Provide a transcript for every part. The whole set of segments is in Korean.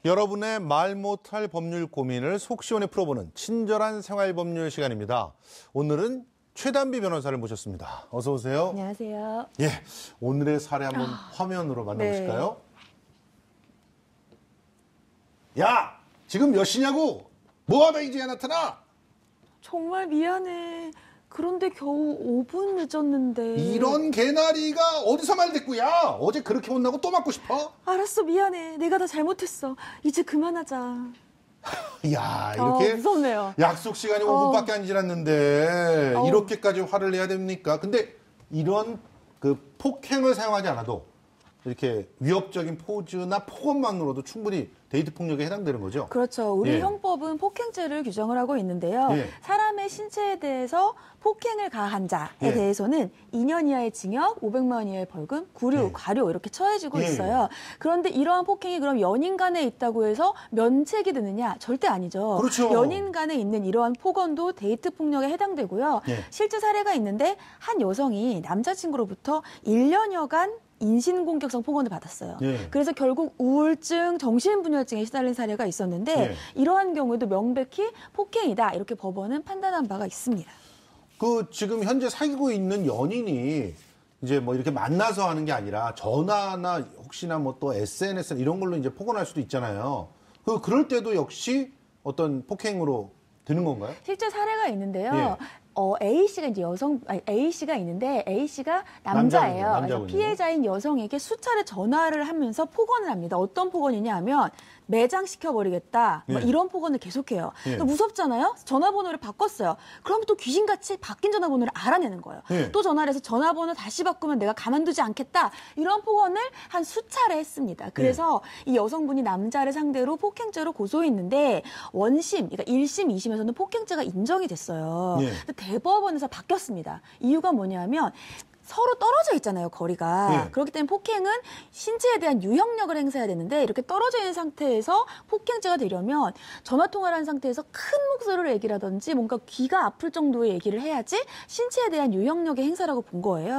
여러분의 말 못할 법률 고민을 속 시원히 풀어보는 친절한 생활법률 시간입니다. 오늘은 최단비 변호사를 모셨습니다. 어서 오세요. 안녕하세요. 예, 오늘의 사례 한번 화면으로 만나보실까요? 네. 야, 지금 몇 시냐고? 뭐하다 이제야 나타나? 정말 미안해. 그런데 겨우 5분 늦었는데. 이런 개나리가 어디서 말댔구야? 어제 그렇게 혼나고 또 맞고 싶어? 알았어, 미안해. 내가 다 잘못했어. 이제 그만하자. 이야, 이렇게 무섭네요. 약속 시간이 5분밖에 안 지났는데 이렇게까지 화를 내야 됩니까? 근데 이런 그 폭행을 사용하지 않아도 이렇게 위협적인 포즈나 폭언만으로도 충분히 데이트 폭력에 해당되는 거죠? 그렇죠. 우리 형법은 폭행죄를 규정을 하고 있는데요. 사람의 신체에 대해서 폭행을 가한 자에 대해서는 2년 이하의 징역, 500만 원 이하의 벌금, 구류, 과료 이렇게 처해지고 있어요. 그런데 이러한 폭행이 그럼 연인 간에 있다고 해서 면책이 되느냐? 절대 아니죠. 그렇죠. 연인 간에 있는 이러한 폭언도 데이트 폭력에 해당되고요. 실제 사례가 있는데 한 여성이 남자친구로부터 1년여간 인신공격성 폭언을 받았어요. 그래서 결국 우울증, 정신분열증에 시달린 사례가 있었는데 이러한 경우에도 명백히 폭행이다 이렇게 법원은 판단한 바가 있습니다. 그 지금 현재 사귀고 있는 연인이 이제 뭐 이렇게 만나서 하는 게 아니라 전화나 혹시나 뭐 또 SNS 이런 걸로 이제 폭언할 수도 있잖아요. 그럴 때도 역시 어떤 폭행으로 되는 건가요? 실제 사례가 있는데요. A씨가 이제 A씨가 있는데 A씨가 남자예요. 그래서 피해자인 여성에게 수차례 전화를 하면서 폭언을 합니다. 어떤 폭언이냐 하면 매장시켜버리겠다. 이런 폭언을 계속해요. 무섭잖아요? 전화번호를 바꿨어요. 그럼 또 귀신같이 바뀐 전화번호를 알아내는 거예요. 또 전화를 해서 전화번호 다시 바꾸면 내가 가만두지 않겠다. 이런 폭언을 한 수차례 했습니다. 그래서 이 여성분이 남자를 상대로 폭행죄로 고소했는데 원심, 그러니까 1심, 2심에서는 폭행죄가 인정이 됐어요. 대법원에서 바뀌었습니다. 이유가 뭐냐면 서로 떨어져 있잖아요, 거리가. 그렇기 때문에 폭행은 신체에 대한 유형력을 행사해야 되는데 이렇게 떨어져 있는 상태에서 폭행죄가 되려면 전화통화를 한 상태에서 큰 목소리로 얘기를 하든지 뭔가 귀가 아플 정도의 얘기를 해야지 신체에 대한 유형력의 행사라고 본 거예요.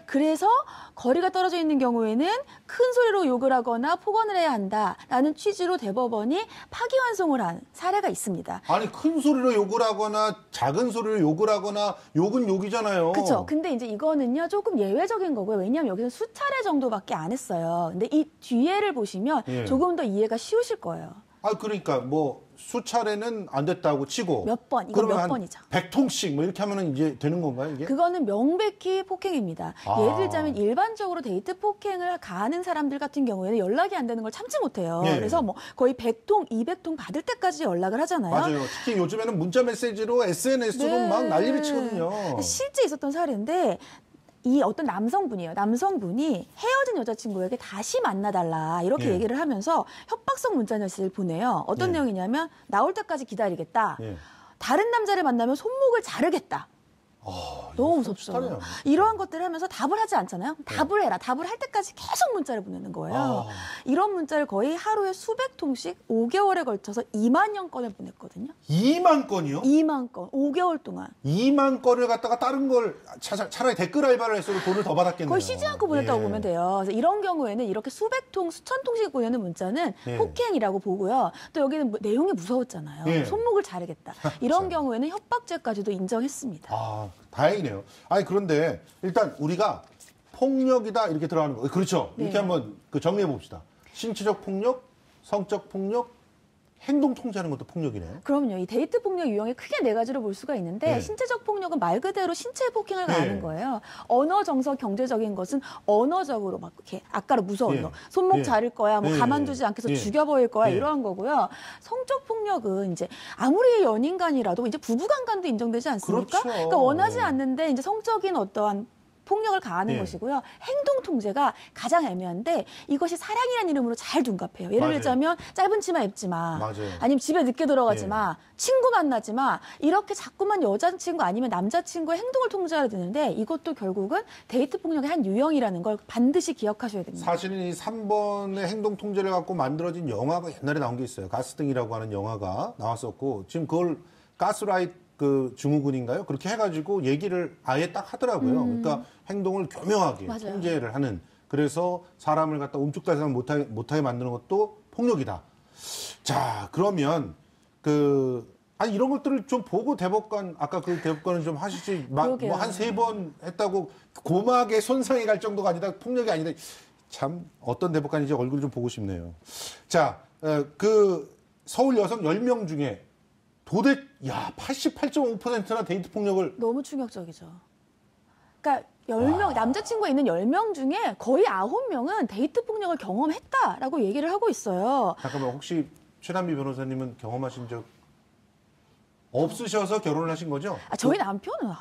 그래서 거리가 떨어져 있는 경우에는 큰 소리로 욕을 하거나 폭언을 해야 한다라는 취지로 대법원이 파기환송을 한 사례가 있습니다. 아니, 큰 소리로 욕을 하거나 작은 소리로 욕을 하거나 욕은 욕이잖아요. 그렇죠. 근데 이제 이거는요. 조금 예외적인 거고요. 왜냐하면 여기서 수차례 정도밖에 안 했어요. 근데 이 뒤에를 보시면 조금 더 이해가 쉬우실 거예요. 그러니까 뭐 수차례는 안 됐다고 치고 몇 번, 이거 몇 번이죠. 100통씩 뭐 이렇게 하면은 이제 되는 건가요, 이게? 그거는 명백히 폭행입니다. 예를 들자면 일반적으로 데이트 폭행을 가하는 사람들 같은 경우에는 연락이 안 되는 걸 참지 못해요. 그래서 뭐 거의 100통, 200통 받을 때까지 연락을 하잖아요. 맞아요. 특히 요즘에는 문자 메시지로 SNS로 막 난리를 치거든요. 실제 있었던 사례인데 이 어떤 남성분이에요. 남성분이 헤어진 여자친구에게 다시 만나달라 이렇게 얘기를 하면서 협박성 문자 메시지를 보내요. 어떤 내용이냐면 나올 때까지 기다리겠다. 다른 남자를 만나면 손목을 자르겠다. 너무 무섭죠. 이러한 것들을 하면서 답을 하지 않잖아요. 답을 해라. 답을 할 때까지 계속 문자를 보내는 거예요. 이런 문자를 거의 하루에 수백 통씩 5개월에 걸쳐서 2만여 건을 보냈거든요. 2만 건이요? 2만 건. 5개월 동안. 2만 건을 갖다가 다른 걸 차라리 댓글 알바를 했어도 돈을 더 받았겠네요. 거의 쉬지 않고 보냈다고 보면 돼요. 그래서 이런 경우에는 이렇게 수백 통, 수천 통씩 보내는 문자는 폭행이라고 보고요. 또 여기는 내용이 무서웠잖아요. 손목을 자르겠다. 이런 경우에는 협박죄까지도 인정했습니다. 다행이네요. 아니, 그런데 일단 우리가 폭력이다 이렇게 들어가는 거. 그렇죠. 이렇게 한번 정리해 봅시다. 신체적 폭력, 성적 폭력, 행동 통제하는 것도 폭력이네요. 그럼요. 이 데이트 폭력 유형이 크게 네 가지로 볼 수가 있는데 신체적 폭력은 말 그대로 신체 폭행을 가하는 거예요. 언어, 정서, 경제적인 것은 언어적으로 막 이렇게 아까로 무서워요. 손목 자를 거야, 뭐 가만두지 않겠어 죽여버릴 거야 이러한 거고요. 성적 폭력은 이제 아무리 연인 간이라도 이제 부부간 간도 인정되지 않습니까? 그렇죠. 그러니까 원하지 않는데 이제 성적인 어떠한 폭력을 가하는 것이고요. 행동 통제가 가장 애매한데 이것이 사랑이라는 이름으로 잘 둔갑해요. 예를 들자면 짧은 치마 입지 마. 아니면 집에 늦게 들어가지 마. 친구 만나지 마. 이렇게 자꾸만 여자친구 아니면 남자친구의 행동을 통제해야 되는데 이것도 결국은 데이트 폭력의 한 유형이라는 걸 반드시 기억하셔야 됩니다. 사실은 이 3번의 행동 통제를 갖고 만들어진 영화가 옛날에 나온 게 있어요. 가스등이라고 하는 영화가 나왔었고 지금 그걸 가스라이트 그 증후군인가요? 그렇게 해가지고 얘기를 아예 딱 하더라고요. 그러니까 행동을 교묘하게 통제를 하는. 그래서 사람을 갖다 움쭉달싹 못하게 만드는 것도 폭력이다. 자, 그러면 아니 이런 것들을 좀 보고 대법관 아까 그 대법관은 좀 하시지 뭐 한 3번 했다고 고막에 손상이 갈 정도가 아니다 폭력이 아니다 참 어떤 대법관인지 얼굴 좀 보고 싶네요. 자, 서울 여성 10명 중에 도대 88.5%나 데이트 폭력을 너무 충격적이죠. 그러니까 10명 남자친구가 있는 10명 중에 거의 9명은 데이트 폭력을 경험했다라고 얘기를 하고 있어요. 잠깐만 혹시 최단비 변호사님은 경험하신 적 없으셔서 결혼을 하신 거죠? 저희 남편은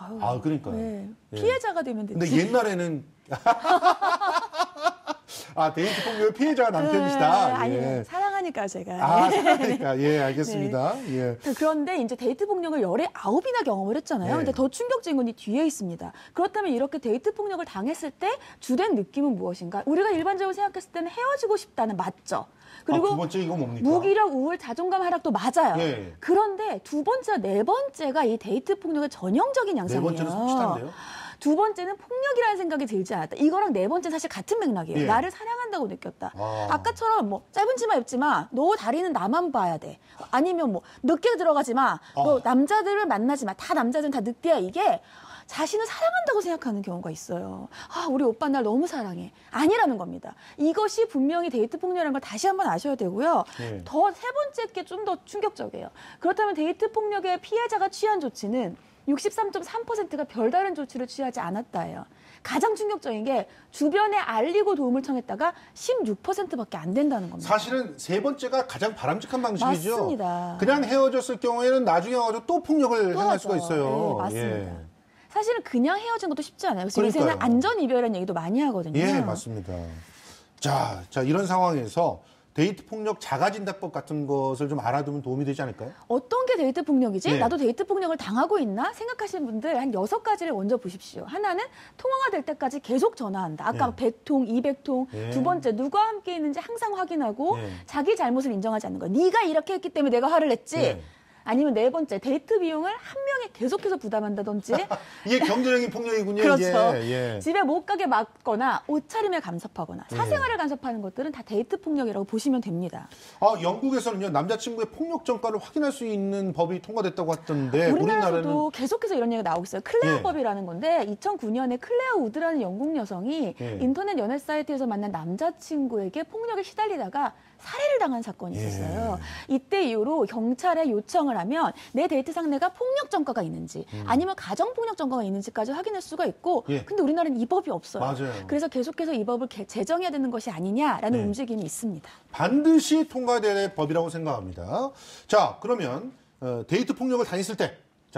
그러니까요. 네. 예. 피해자가 되면 되지. 근데 옛날에는 데이트 폭력의 피해자가 남편이시다. 아니, 예. 사랑하니까 제가. 사랑하니까. 예, 알겠습니다. 네. 예. 그런데 이제 데이트 폭력을 열에 9이나 경험을 했잖아요. 네. 근데 더 충격적인 건 이 뒤에 있습니다. 그렇다면 이렇게 데이트 폭력을 당했을 때 주된 느낌은 무엇인가? 우리가 일반적으로 생각했을 때는 헤어지고 싶다는 맞죠. 그리고 두 번째 이거 뭡니까? 무기력, 우울, 자존감 하락도 맞아요. 예. 그런데 두 번째와 네 번째가 이 데이트 폭력의 전형적인 양상이에요. 네 번째는 솔직한데요? 두 번째는 폭력이라는 생각이 들지 않았다. 이거랑 네 번째는 사실 같은 맥락이에요. 예. 나를 사랑한다고 느꼈다. 아까처럼 뭐 짧은 치마 입지 마. 너 다리는 나만 봐야 돼. 아니면 뭐 늦게 들어가지 마. 너 남자들을 만나지 마. 다 남자들은 다 늑대야. 이게 자신을 사랑한다고 생각하는 경우가 있어요. 우리 오빠 날 너무 사랑해. 아니라는 겁니다. 이것이 분명히 데이트 폭력이라는 걸 다시 한번 아셔야 되고요. 네. 더 세 번째 게 좀 더 충격적이에요. 그렇다면 데이트 폭력의 피해자가 취한 조치는 63.3%가 별다른 조치를 취하지 않았다예요. 가장 충격적인 게 주변에 알리고 도움을 청했다가 16%밖에 안 된다는 겁니다. 사실은 세 번째가 가장 바람직한 방식이죠. 맞습니다. 그냥 헤어졌을 경우에는 나중에 와가지고 또 폭력을 행할 수가 있어요. 네, 맞습니다. 예. 사실은 그냥 헤어진 것도 쉽지 않아요. 그래서 그러니까요. 요새는 안전 이별이라는 얘기도 많이 하거든요. 예, 맞습니다. 자, 이런 상황에서 데이트 폭력 자가진단법 같은 것을 좀 알아두면 도움이 되지 않을까요? 어떤 게 데이트 폭력이지? 네. 나도 데이트 폭력을 당하고 있나? 생각하시는 분들 한 6가지를 먼저 보십시오. 하나는 통화가 될 때까지 계속 전화한다. 아까 네. 100통, 200통. 네. 두 번째, 누가 함께 있는지 항상 확인하고 네. 자기 잘못을 인정하지 않는 거. 네가 이렇게 했기 때문에 내가 화를 냈지. 네. 아니면 네 번째, 데이트 비용을 한 명이 계속해서 부담한다든지. 이게 경제적인 폭력이군요. 그렇죠. 이게. 예. 집에 못 가게 막거나 옷차림에 간섭하거나 사생활을 간섭하는 것들은 다 데이트 폭력이라고 보시면 됩니다. 영국에서는요 남자친구의 폭력 전과를 확인할 수 있는 법이 통과됐다고 하던데 우리나라에서도 계속해서 이런 얘기가 나오고 있어요. 클레어법이라는 건데 2009년에 클레어 우드라는 영국 여성이 인터넷 연애 사이트에서 만난 남자친구에게 폭력에 시달리다가 살해를 당한 사건이 있었어요. 이때 이후로 경찰에 요청을 하면 내 데이트 상대가 폭력 전과가 있는지 아니면 가정 폭력 전과가 있는지까지 확인할 수가 있고 근데 우리나라는 이 법이 없어요. 맞아요. 그래서 계속해서 이 법을 제정해야 되는 것이 아니냐라는 움직임이 있습니다. 반드시 통과돼야 될 법이라고 생각합니다. 자, 그러면 데이트 폭력을 당했을 때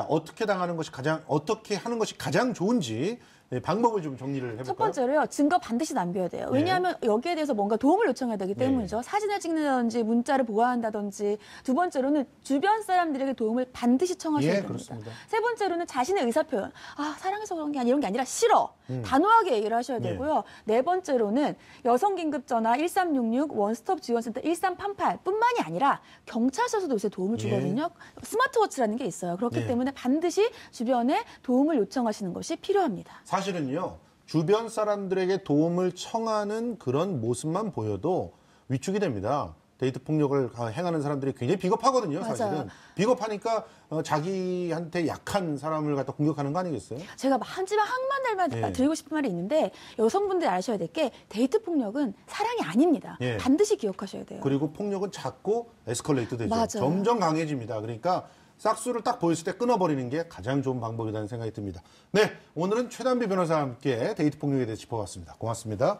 어떻게 하는 것이 가장 좋은지 방법을 좀 정리를 해볼까요? 첫 번째로요. 증거 반드시 남겨야 돼요. 왜냐하면 여기에 대해서 뭔가 도움을 요청해야 되기 때문이죠. 사진을 찍는다든지 문자를 보완한다든지. 두 번째로는 주변 사람들에게 도움을 반드시 청하셔야 됩니다. 그렇습니다. 세 번째로는 자신의 의사표현. 사랑해서 그런 게 아니라 이런 게 아니라 싫어. 단호하게 얘기를 하셔야 되고요. 네 번째로는 여성긴급전화 1366, 원스톱 지원센터 1388 뿐만이 아니라 경찰서에서도 요새 도움을 주거든요. 스마트워치라는 게 있어요. 그렇기 때문에 반드시 주변에 도움을 요청하시는 것이 필요합니다. 사실은요, 주변 사람들에게 도움을 청하는 그런 모습만 보여도 위축이 됩니다. 데이트 폭력을 행하는 사람들이 굉장히 비겁하거든요, 사실은. 맞아요. 비겁하니까 자기한테 약한 사람을 갖다 공격하는 거 아니겠어요? 제가 하지만 항만 드리고 싶은 말이 있는데 여성분들이 아셔야 될 게 데이트 폭력은 사랑이 아닙니다. 반드시 기억하셔야 돼요. 그리고 폭력은 자꾸 에스컬레이트 되죠. 맞아요. 점점 강해집니다. 그러니까 싹수를 딱 보였을 때 끊어버리는 게 가장 좋은 방법이라는 생각이 듭니다. 네, 오늘은 최단비 변호사와 함께 데이트 폭력에 대해서 짚어봤습니다. 고맙습니다.